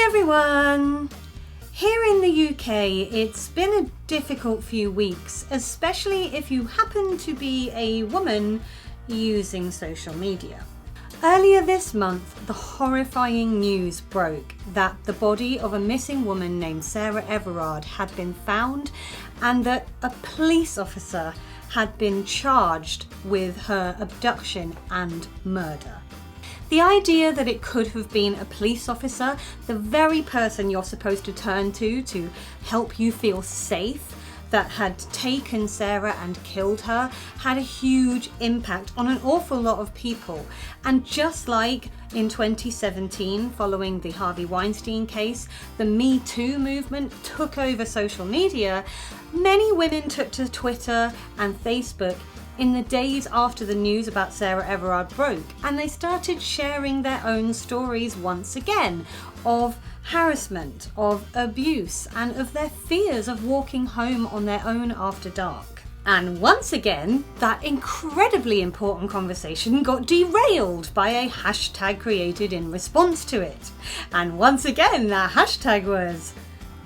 everyone! Here in the UK, it's been a difficult few weeks, especially if you happen to be a woman using social media. Earlier this month, the horrifying news broke that the body of a missing woman named Sarah Everard had been found and that a police officer had been charged with her abduction and murder. The idea that it could have been a police officer, the very person you're supposed to turn to help you feel safe, that had taken Sarah and killed her, had a huge impact on an awful lot of people. And just like in 2017, following the Harvey Weinstein case, the Me Too movement took over social media, many women took to Twitter and Facebook in the days after the news about Sarah Everard broke, and they started sharing their own stories once again of harassment, of abuse, and of their fears of walking home on their own after dark. And once again, that incredibly important conversation got derailed by a hashtag created in response to it. And once again, that hashtag was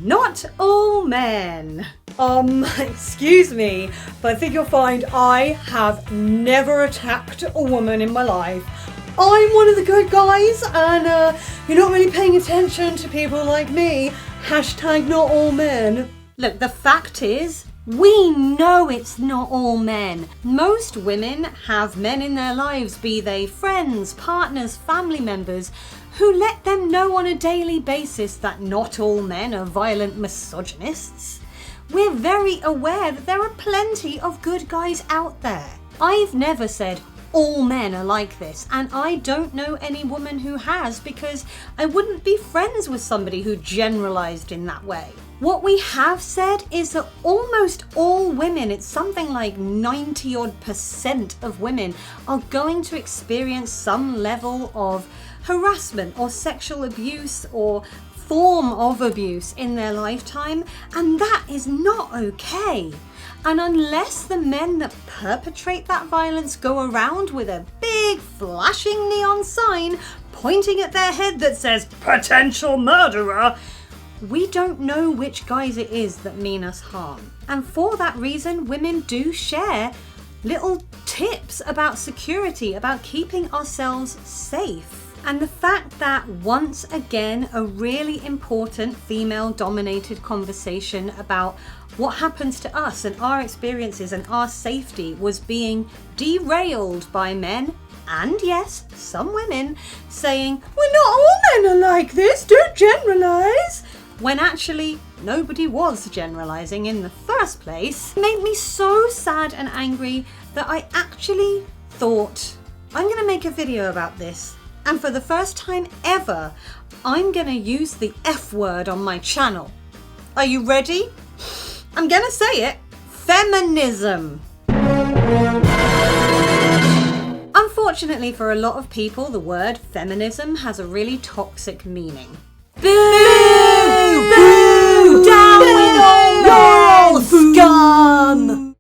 "Not All Men." Excuse me, but I think you'll find I have never attacked a woman in my life. I'm one of the good guys, and you're not really paying attention to people like me. Hashtag not all men. Look, the fact is, we know it's not all men. Most women have men in their lives, be they friends, partners, family members, who let them know on a daily basis that not all men are violent misogynists. We're very aware that there are plenty of good guys out there. I've never said all men are like this, and I don't know any woman who has, because I wouldn't be friends with somebody who generalized in that way. What we have said is that almost all women, it's something like 90% of women, are going to experience some level of harassment or sexual abuse or form of abuse in their lifetime, and that is not okay. And unless the men that perpetrate that violence go around with a big flashing neon sign pointing at their head that says "potential murderer," we don't know which guys it is that mean us harm. And for that reason, women do share little tips about security, about keeping ourselves safe. And the fact that once again a really important female-dominated conversation about what happens to us and our experiences and our safety was being derailed by men, and yes, some women, saying, "Well, not all men are like this, don't generalise," when actually nobody was generalising in the first place, made me so sad and angry that I actually thought, I'm going to make a video about this. And for the first time ever, I'm going to use the F word on my channel. Are you ready? I'm going to say it. Feminism. Unfortunately for a lot of people, the word feminism has a really toxic meaning. Boo! Boo! Down with all scum!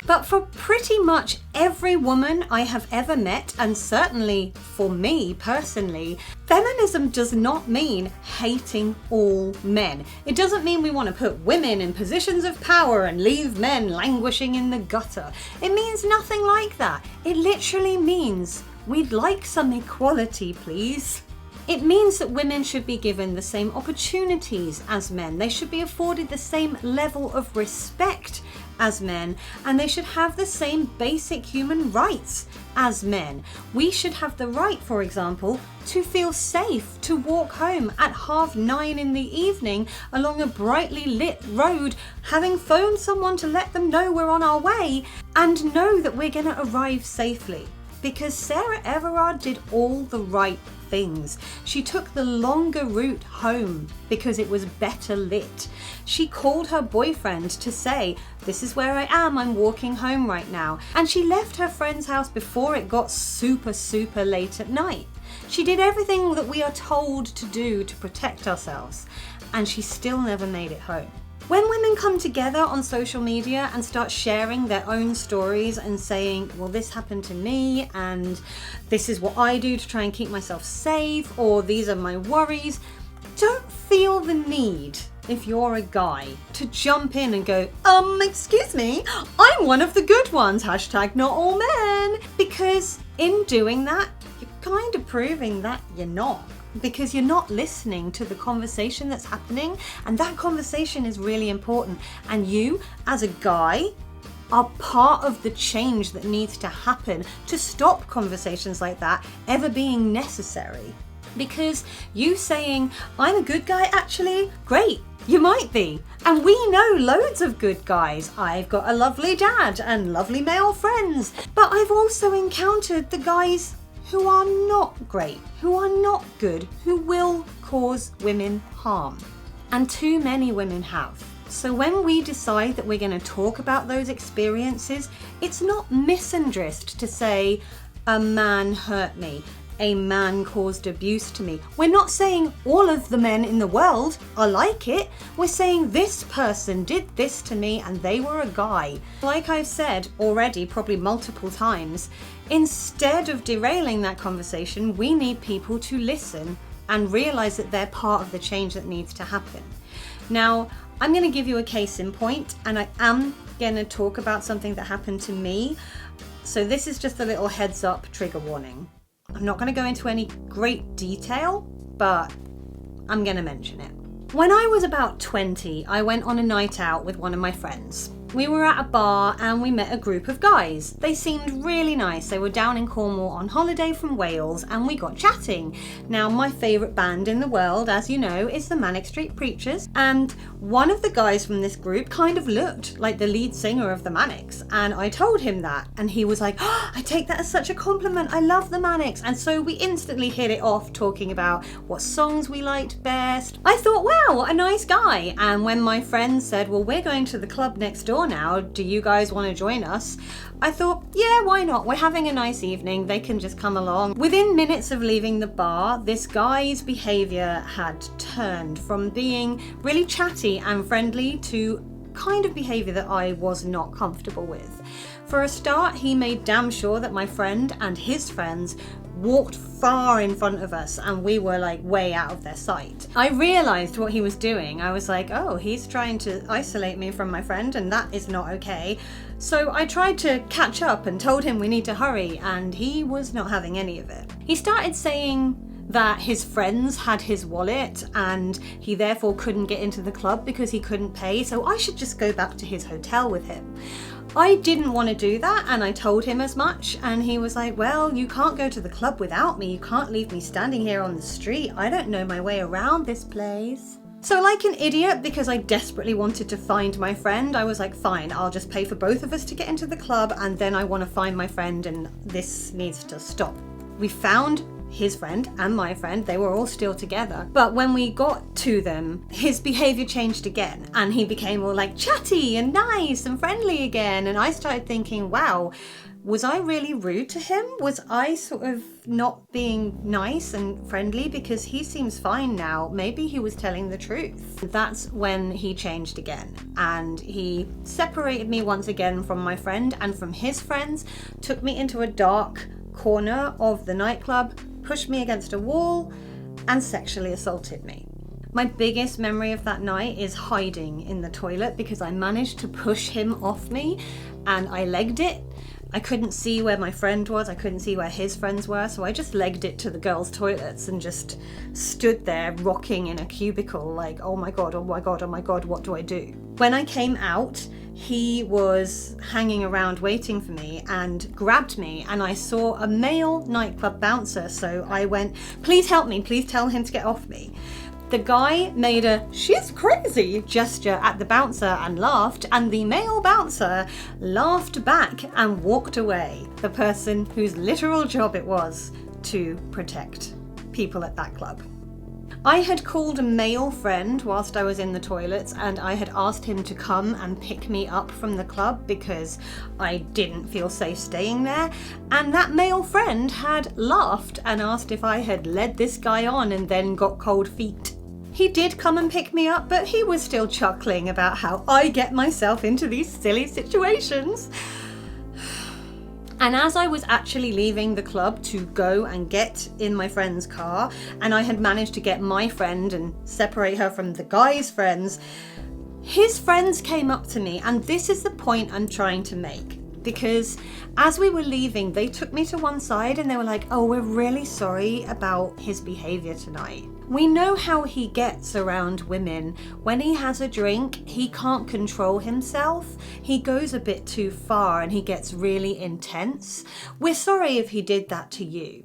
But for pretty much every woman I have ever met, and certainly for me personally, feminism does not mean hating all men. It doesn't mean we want to put women in positions of power and leave men languishing in the gutter. It means nothing like that. It literally means we'd like some equality, please. It means that women should be given the same opportunities as men. They should be afforded the same level of respect as men, and they should have the same basic human rights as men. We should have the right, for example, to feel safe, to walk home at 9:30 in the evening along a brightly lit road, having phoned someone to let them know we're on our way, and know that we're going to arrive safely. Because Sarah Everard did all the right things. She took the longer route home because it was better lit. She called her boyfriend to say, "This is where I am, I'm walking home right now." And she left her friend's house before it got super late at night. She did everything that we are told to do to protect ourselves, and she still never made it home. When women come together on social media and start sharing their own stories and saying, well, this happened to me and this is what I do to try and keep myself safe, or these are my worries, don't feel the need, if you're a guy, to jump in and go, excuse me, I'm one of the good ones, hashtag not all men. Because in doing that, you're kind of proving that you're not. Because you're not listening to the conversation that's happening, and that conversation is really important. And you, as a guy, are part of the change that needs to happen to stop conversations like that ever being necessary. Because you saying, I'm a good guy actually, great, you might be. And we know loads of good guys. I've got a lovely dad and lovely male friends. But I've also encountered the guys who are not great, who are not good, who will cause women harm. And too many women have. So when we decide that we're going to talk about those experiences, it's not misandrist to say, a man hurt me, a man caused abuse to me. We're not saying all of the men in the world are like it. We're saying this person did this to me and they were a guy. Like I've said already, probably multiple times, instead of derailing that conversation, we need people to listen and realize that they're part of the change that needs to happen. Now, I'm going to give you a case in point, and I am going to talk about something that happened to me. So this is just a little heads up trigger warning. I'm not going to go into any great detail, but I'm going to mention it. When I was about 20, I went on a night out with one of my friends. We were at a bar and we met a group of guys. They seemed really nice. They were down in Cornwall on holiday from Wales and we got chatting. Now, my favourite band in the world, as you know, is the Manic Street Preachers. And one of the guys from this group kind of looked like the lead singer of the Manics. And I told him that. And he was like, oh, I take that as such a compliment. I love the Manics. And so we instantly hit it off talking about what songs we liked best. I thought, wow, what a nice guy. And when my friend said, well, we're going to the club next door now, do you guys want to join us? I thought, yeah, why not? We're having a nice evening. They can just come along. Within minutes of leaving the bar, this guy's behavior had turned from being really chatty and friendly to kind of behavior that I was not comfortable with. For a start, he made damn sure that my friend and his friends walked far in front of us and we were like way out of their sight. I realized what he was doing. I was like, oh, he's trying to isolate me from my friend and that is not okay. So I tried to catch up and told him we need to hurry, and he was not having any of it. He started saying that his friends had his wallet and he therefore couldn't get into the club because he couldn't pay, so I should just go back to his hotel with him. I didn't want to do that and I told him as much, and he was like, well, you can't go to the club without me. You can't leave me standing here on the street. I don't know my way around this place. So like an idiot, because I desperately wanted to find my friend, I was like, fine, I'll just pay for both of us to get into the club and then I want to find my friend and this needs to stop. We found his friend and my friend, they were all still together. But when we got to them, his behavior changed again and he became all like chatty and nice and friendly again. And I started thinking, wow, was I really rude to him? Was I sort of not being nice and friendly? Because he seems fine now. Maybe he was telling the truth. That's when he changed again. And he separated me once again from my friend and from his friends, took me into a dark corner of the nightclub, pushed me against a wall, and sexually assaulted me. My biggest memory of that night is hiding in the toilet because I managed to push him off me and I legged it. I couldn't see where my friend was, I couldn't see where his friends were, so I just legged it to the girls' toilets and just stood there rocking in a cubicle like, oh my god, oh my god, oh my god, what do I do? When I came out, he was hanging around waiting for me and grabbed me, and I saw a male nightclub bouncer, so I went, please help me, please tell him to get off me. The guy made a "she's crazy" gesture at the bouncer and laughed, and the male bouncer laughed back and walked away. The person whose literal job it was to protect people at that club. I had called a male friend whilst I was in the toilets and I had asked him to come and pick me up from the club because I didn't feel safe staying there, and that male friend had laughed and asked if I had led this guy on and then got cold feet. He did come and pick me up, but he was still chuckling about how I get myself into these silly situations. And as I was actually leaving the club to go and get in my friend's car, and I had managed to get my friend and separate her from the guy's friends, his friends came up to me, and this is the point I'm trying to make. Because as we were leaving, they took me to one side and they were like, oh, we're really sorry about his behavior tonight. We know how he gets around women. When he has a drink, he can't control himself. He goes a bit too far and he gets really intense. We're sorry if he did that to you.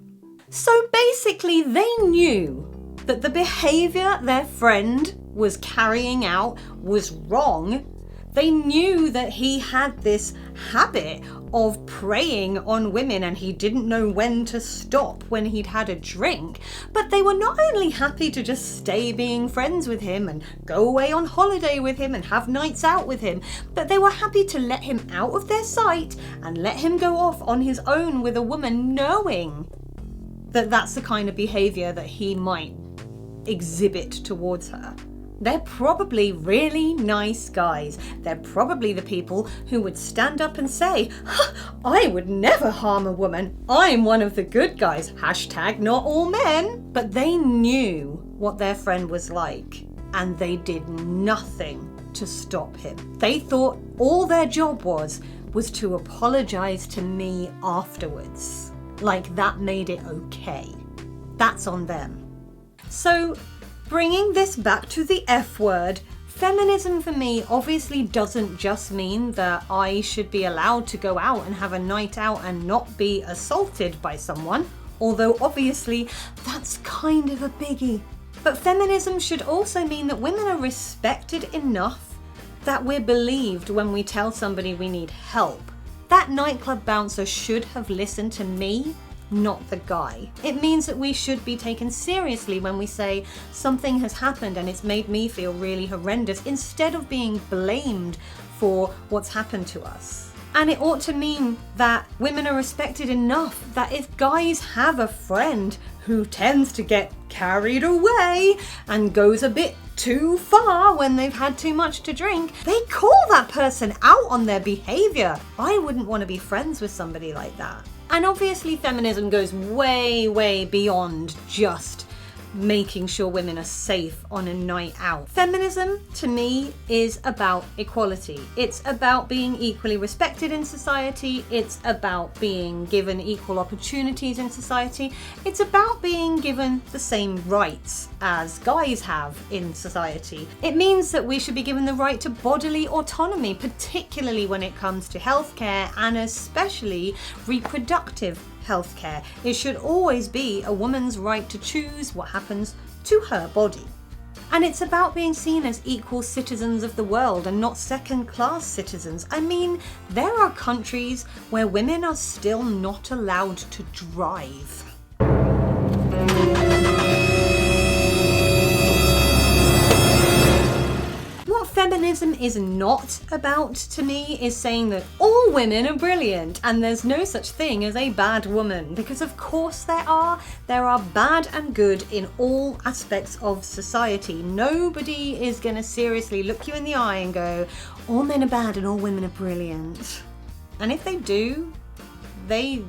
So basically, they knew that the behavior their friend was carrying out was wrong. They knew that he had this habit of preying on women and he didn't know when to stop when he'd had a drink. But they were not only happy to just stay being friends with him and go away on holiday with him and have nights out with him, but they were happy to let him out of their sight and let him go off on his own with a woman, knowing that that's the kind of behavior that he might exhibit towards her. They're probably really nice guys. They're probably the people who would stand up and say, I would never harm a woman. I'm one of the good guys. Hashtag not all men. But they knew what their friend was like, and they did nothing to stop him. They thought all their job was to apologize to me afterwards. Like that made it okay. That's on them. So, bringing this back to the F word, feminism for me obviously doesn't just mean that I should be allowed to go out and have a night out and not be assaulted by someone, although obviously that's kind of a biggie. But feminism should also mean that women are respected enough that we're believed when we tell somebody we need help. That nightclub bouncer should have listened to me, not the guy. It means that we should be taken seriously when we say something has happened and it's made me feel really horrendous, instead of being blamed for what's happened to us. And it ought to mean that women are respected enough that if guys have a friend who tends to get carried away and goes a bit too far when they've had too much to drink, they call that person out on their behavior. I wouldn't want to be friends with somebody like that. And obviously feminism goes way, way beyond just making sure women are safe on a night out. Feminism, to me, is about equality. It's about being equally respected in society. It's about being given equal opportunities in society. It's about being given the same rights as guys have in society. It means that we should be given the right to bodily autonomy, particularly when it comes to healthcare and especially reproductive healthcare. It should always be a woman's right to choose what happens to her body. And it's about being seen as equal citizens of the world and not second-class citizens. I mean, there are countries where women are still not allowed to drive. What feminism is not about, to me, is saying that all women are brilliant and there's no such thing as a bad woman, because of course there are. There are bad and good in all aspects of society. Nobody is going to seriously look you in the eye and go, all men are bad and all women are brilliant. And if they do, they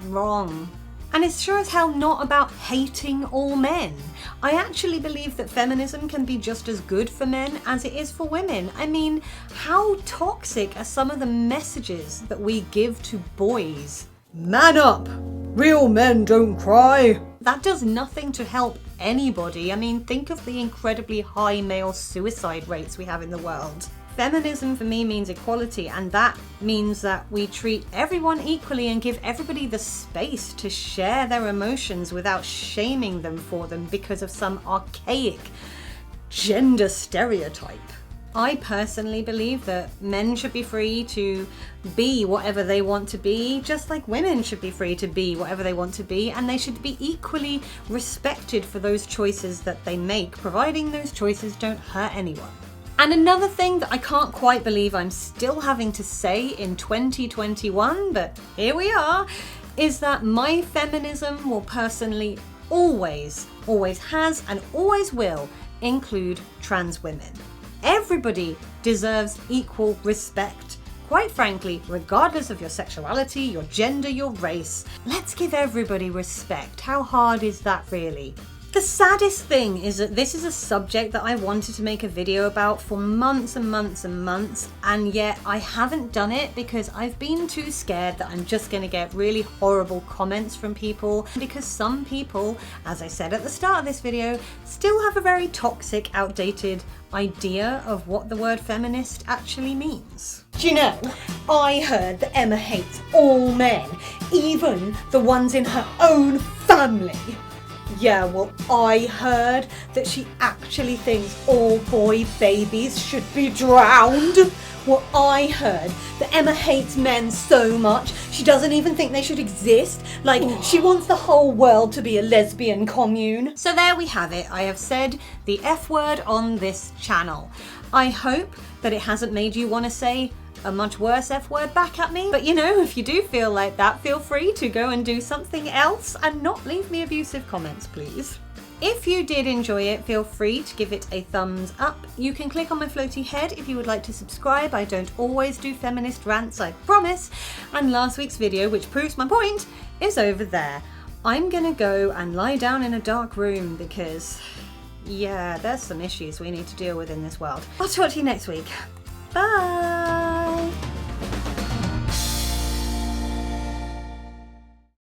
wrong. And it's sure as hell not about hating all men. I actually believe that feminism can be just as good for men as it is for women. I mean, how toxic are some of the messages that we give to boys? Man up! Real men don't cry! That does nothing to help anybody. I mean, think of the incredibly high male suicide rates we have in the world. Feminism for me means equality, and that means that we treat everyone equally and give everybody the space to share their emotions without shaming them for them because of some archaic gender stereotype. I personally believe that men should be free to be whatever they want to be, just like women should be free to be whatever they want to be, and they should be equally respected for those choices that they make, providing those choices don't hurt anyone. And another thing that I can't quite believe I'm still having to say in 2021, but here we are, is that my feminism will personally always has and always will include trans women. Everybody deserves equal respect Quite frankly, regardless of your sexuality, your gender, your race, let's give everybody respect. How hard is that really? The saddest thing is that this is a subject that I wanted to make a video about for months and months and months, and yet I haven't done it because I've been too scared that I'm just going to get really horrible comments from people, because some people, as I said at the start of this video, still have a very toxic, outdated idea of what the word feminist actually means. Do you know, I heard that Emma hates all men, even the ones in her own family. Yeah, well, I heard that she actually thinks all boy babies should be drowned. Well, I heard that Emma hates men so much she doesn't even think they should exist. Like, she wants the whole world to be a lesbian commune. So there we have it. I have said the F word on this channel. I hope that it hasn't made you want to say a much worse F word back at me. But you know, if you do feel like that, feel free to go and do something else and not leave me abusive comments, please. If you did enjoy it, feel free to give it a thumbs up. You can click on my floaty head if you would like to subscribe. I don't always do feminist rants, I promise. And last week's video, which proves my point, is over there. I'm gonna go and lie down in a dark room because, yeah, there's some issues we need to deal with in this world. I'll talk to you next week. Bye!